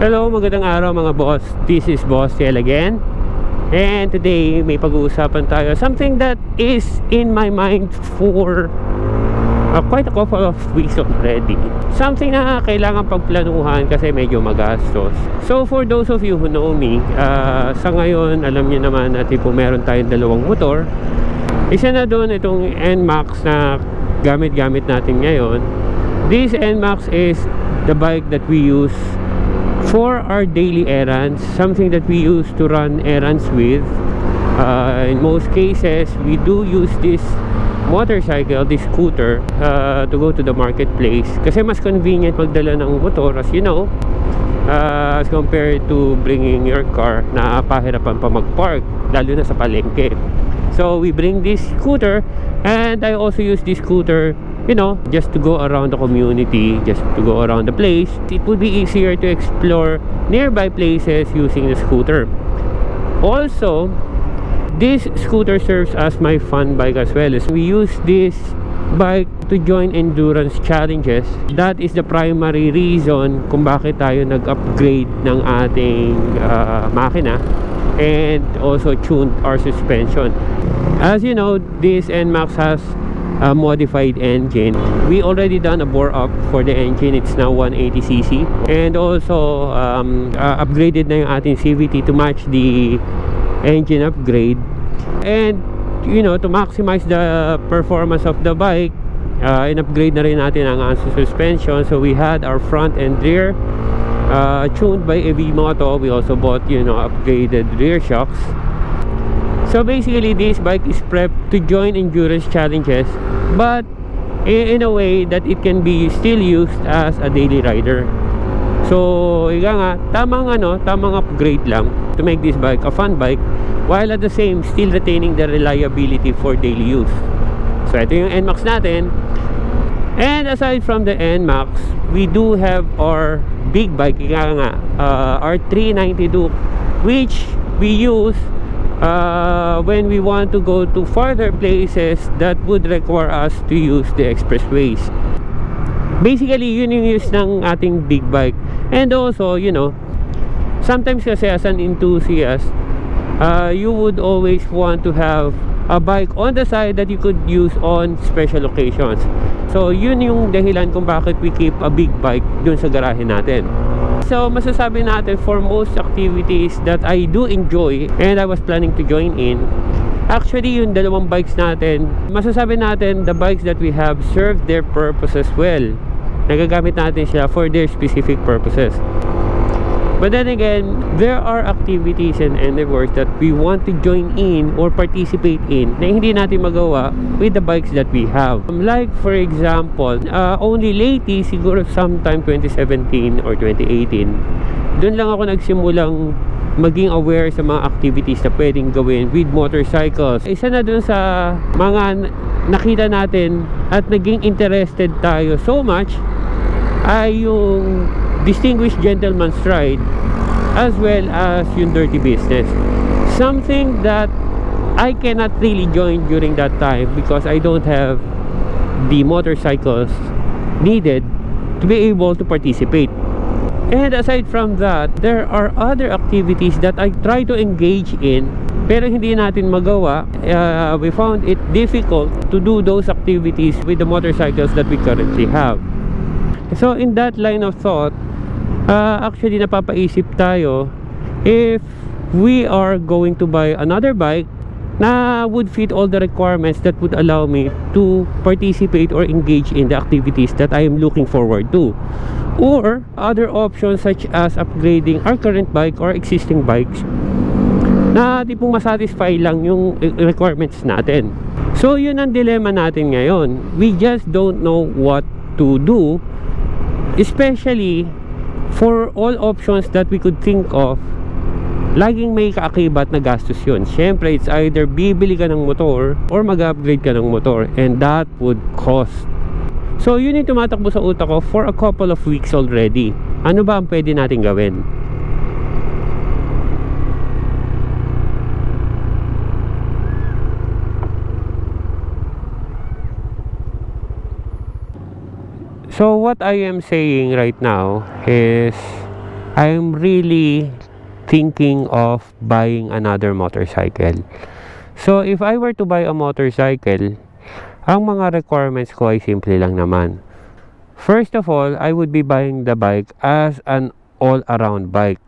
Hello, magandang araw mga boss. This is BossTL again. And today may pag-uusapan tayo something that is in my mind for quite a couple of weeks already. Something na kailangan pagplanuhan kasi medyo magastos. So for those of you who know me, sa ngayon alam niyo naman na tipo meron tayong dalawang motor. Isa na doon itong NMAX na gamit-gamit natin ngayon. This NMAX is the bike that we use for our daily errands, something that we use to run errands with. In most cases, we do use this motorcycle, this scooter, to go to the marketplace kasi mas convenient magdala ng motor, as you know, as compared to bringing your car na pahirapan pa mag-park, lalo na sa palengke. So we bring this scooter, and I also use this scooter, you know, just to go around the community, just to go around the place. It would be easier to explore nearby places using the scooter. Also, this scooter serves as my fun bike as well. We use this bike to join endurance challenges. That is the primary reason kung bakit tayo nag-upgrade ng ating makina and also tuned our suspension. As you know, this NMAX has a modified engine. We already done a bore up for the engine. It's now 180cc, and also upgraded na yung ating CVT to match the engine upgrade. And you know, to maximize the performance of the bike, in-upgrade na rin natin ang suspension. So we had our front and rear tuned by AV Moto. We also bought, you know, upgraded rear shocks. So basically, this bike is prepped to join endurance challenges, but in a way that it can be still used as a daily rider. So ika nga, tamang upgrade lang to make this bike a fun bike, while at the same still retaining the reliability for daily use. So ito yung NMAX natin. And aside from the NMAX, we do have our big bike, ika nga, our 392, which we use when we want to go to farther places that would require us to use the expressways. Basically, yun yung use ng ating big bike. And also, you know, sometimes kasi as an enthusiast, you would always want to have a bike on the side that you could use on special occasions. So yun yung dahilan kung bakit we keep a big bike dun sa garahe natin. So masasabi natin, for most activities that I do enjoy and I was planning to join in, actually yung dalawang bikes natin, masasabi natin the bikes that we have serve their purposes well. Nagagamit natin sila for their specific purposes. But then again, there are activities and endeavors that we want to join in or participate in na hindi natin magawa with the bikes that we have. Like for example, only lately, siguro sometime 2017 or 2018, doon lang ako nagsimulang maging aware sa mga activities na pwedeng gawin with motorcycles. Isa na dun sa mga nakita natin at naging interested tayo so much ay yung Distinguished Gentleman's Ride, as well as yung Dirty Business. Something that I cannot really join during that time because I don't have the motorcycles needed to be able to participate. And aside from that, there are other activities that I try to engage in pero hindi natin magawa. We found it difficult to do those activities with the motorcycles that we currently have. So in that line of thought, actually napapaisip tayo if we are going to buy another bike na would fit all the requirements that would allow me to participate or engage in the activities that I am looking forward to, or other options such as upgrading our current bike or existing bikes na tipong masatisfy lang yung requirements natin. So yun ang dilemma natin ngayon. We just don't know what to do, especially for all options that we could think of. Laging may kaakibat na gastos yun. Syempre, it's either bibili ka ng motor or mag-upgrade ka ng motor, and that would cost. So yun yung tumatakbo sa utak ko for a couple of weeks already. Ano ba ang pwede natin gawin? So what I am saying right now is I'm really thinking of buying another motorcycle. So if I were to buy a motorcycle, ang mga requirements ko ay simple lang naman. First of all, I would be buying the bike as an all-around bike.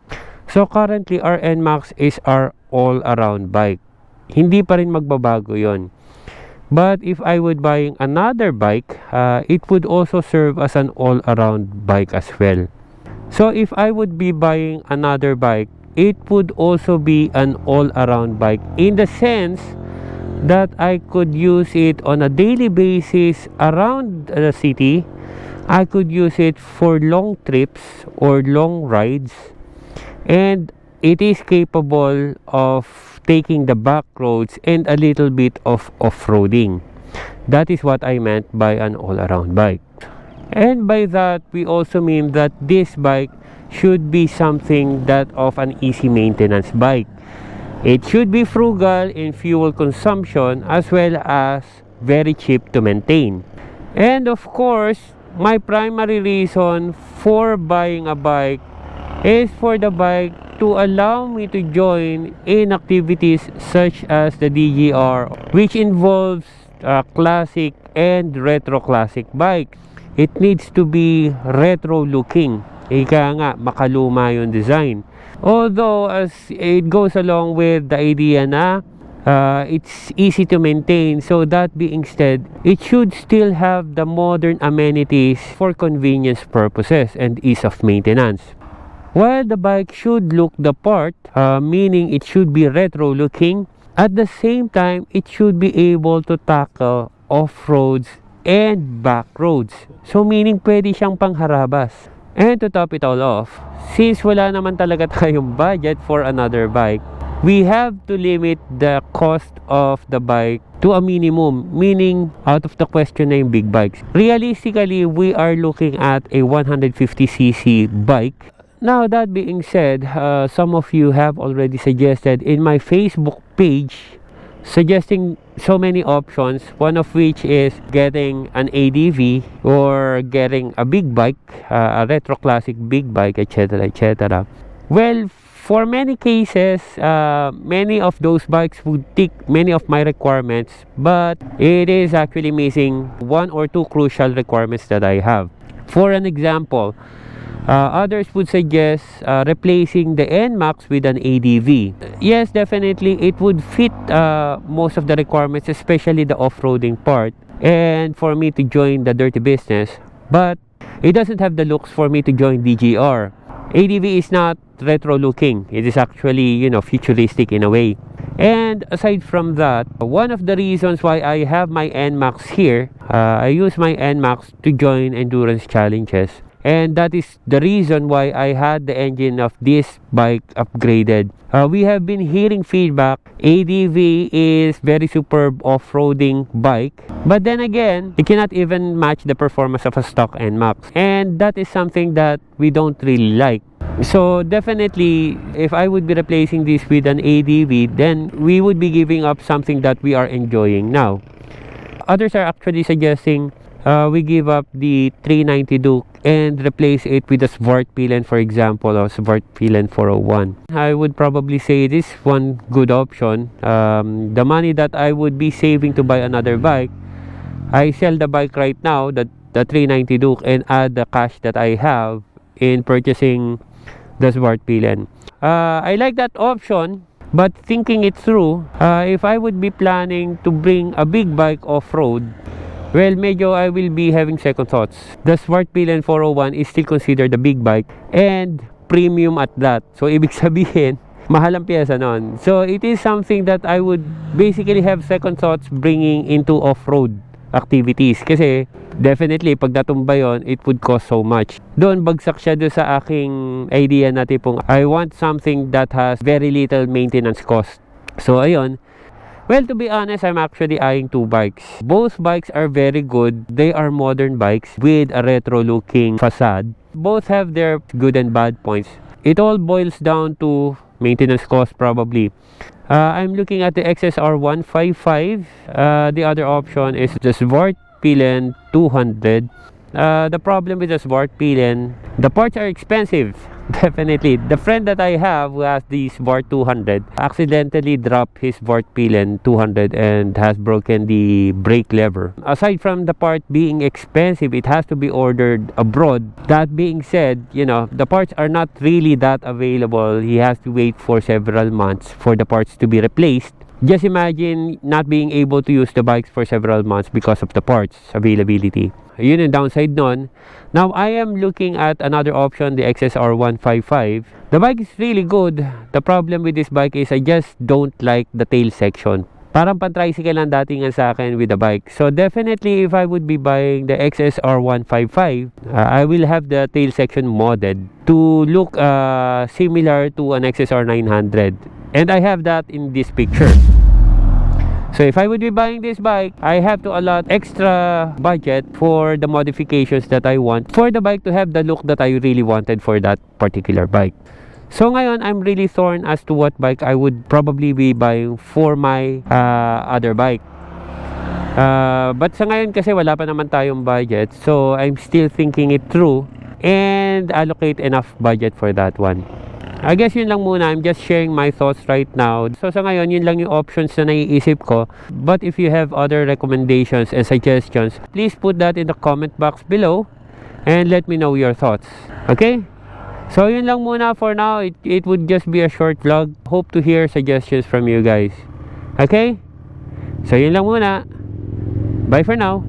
So currently, our NMAX is our all-around bike. Hindi pa rin magbabago yon. But if I would buying another bike, it would also serve as an all-around bike as well. So if I would be buying another bike, it would also be an all-around bike in the sense that I could use it on a daily basis around the city. I could use it for long trips or long rides, and it is capable of taking the back roads and a little bit of off-roading. That is what I meant by an all-around bike. And by that, we also mean that this bike should be something that of an easy maintenance bike. It should be frugal in fuel consumption as well as very cheap to maintain. And of course, my primary reason for buying a bike is for the bike to allow me to join in activities such as the DGR, which involves classic and retro classic bike. It needs to be retro looking. Ika nga, makaluma yung design. Although as it goes along with the idea na it's easy to maintain, so that being said, it should still have the modern amenities for convenience purposes and ease of maintenance. While the bike should look the part, meaning it should be retro looking, at the same time, it should be able to tackle off-roads and back roads. So meaning pwede siyang pangharabas. And to top it all off, since wala naman talaga tayong budget for another bike, we have to limit the cost of the bike to a minimum, meaning out of the question na yung big bikes. Realistically, we are looking at a 150cc bike. Now, that being said, some of you have already suggested in my Facebook page, suggesting so many options, one of which is getting an ADV or getting a big bike, a retro classic big bike, etc., etc. Well, for many cases, many of those bikes would tick many of my requirements, but it is actually missing one or two crucial requirements that I have. For an example, others would suggest replacing the NMAX with an ADV. Yes, definitely it would fit most of the requirements, especially the off-roading part, and for me to join the dirty business, but it doesn't have the looks for me to join DGR. ADV is not retro looking. It is actually, you know, futuristic in a way. And aside from that, one of the reasons why I have my NMAX here, I use my NMAX to join endurance challenges. And that is the reason why I had the engine of this bike upgraded. We have been hearing feedback. ADV is very superb off-roading bike. But then again, it cannot even match the performance of a stock NMAX. And that is something that we don't really like. So definitely, if I would be replacing this with an ADV, then we would be giving up something that we are enjoying now. Others are actually suggesting we give up the 390 Duke and replace it with a Swak Pilen, for example, or Swak Pilen 401. I would probably say this one good option. The money that I would be saving to buy another bike, I sell the bike right now, the 390 Duke, and add the cash that I have in purchasing the Swak Pilen. I like that option, but thinking it through, if I would be planning to bring a big bike off-road, well, medyo I will be having second thoughts. The Swak Pilen 401 is still considered a big bike and premium at that. So, ibig sabihin, mahal ang pyesa nun. So, it is something that I would basically have second thoughts bringing into off-road activities. Kasi, definitely, pag natumba yun, it would cost so much. Doon, bagsak siya doon sa aking idea na tipong, I want something that has very little maintenance cost. So, ayun. Well, to be honest, I'm actually eyeing two bikes. Both bikes are very good. They are modern bikes with a retro-looking facade. Both have their good and bad points. It all boils down to maintenance cost probably. I'm looking at the XSR 155. The other option is the Swak Pilen 200. The problem with the Swak Pilen, the parts are expensive. Definitely. The friend that I have who has the Sport 200 accidentally dropped his Sport Pilen 200 and has broken the brake lever. Aside from the part being expensive, it has to be ordered abroad. That being said, you know, the parts are not really that available. He has to wait for several months for the parts to be replaced. Just imagine not being able to use the bikes for several months because of the parts availability. Yun yung downside nun. Now, I am looking at another option, the XSR 155. The bike is really good. The problem with this bike is I just don't like the tail section. Parang pan-tricycle lang datingan sa akin with the bike. So, definitely, if I would be buying the XSR 155, I will have the tail section modded to look similar to an XSR 900. And I have that in this picture. So if I would be buying this bike, I have to allot extra budget for the modifications that I want for the bike to have the look that I really wanted for that particular bike. So ngayon, I'm really torn as to what bike I would probably be buying for my other bike. But sa ngayon kasi wala pa naman tayong budget, so I'm still thinking it through and allocate enough budget for that one. I guess yun lang muna. I'm just sharing my thoughts right now. So sa ngayon, yun lang yung options na naiisip ko. But if you have other recommendations and suggestions, please put that in the comment box below and let me know your thoughts. Okay? So yun lang muna for now. It would just be a short vlog. Hope to hear suggestions from you guys. Okay? So yun lang muna. Bye for now.